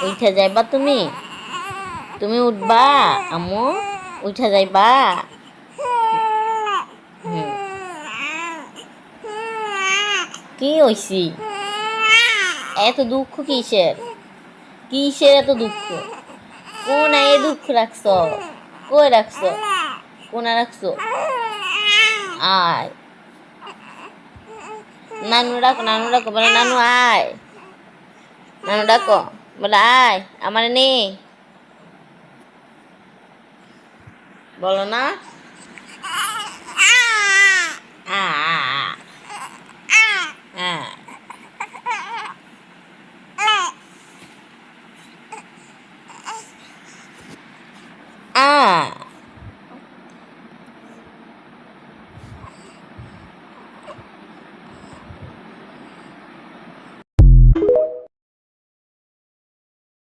উঠে যাইবা তুমি? তুমি উঠবা আম্মু? উঠে যাইবা? হুম। কি হইছি? এত দুঃখ কিসের? কিসের এত দুঃখ? কোন এ দুঃখ রাখছো? কই রাখছো? কোনা রাখছো? আয় নানু ডাকো, নানু ডাকো, বলে নানু আয়। নানু ডাকো, বলে আয় আমার নে। বলো না? আ আ আ।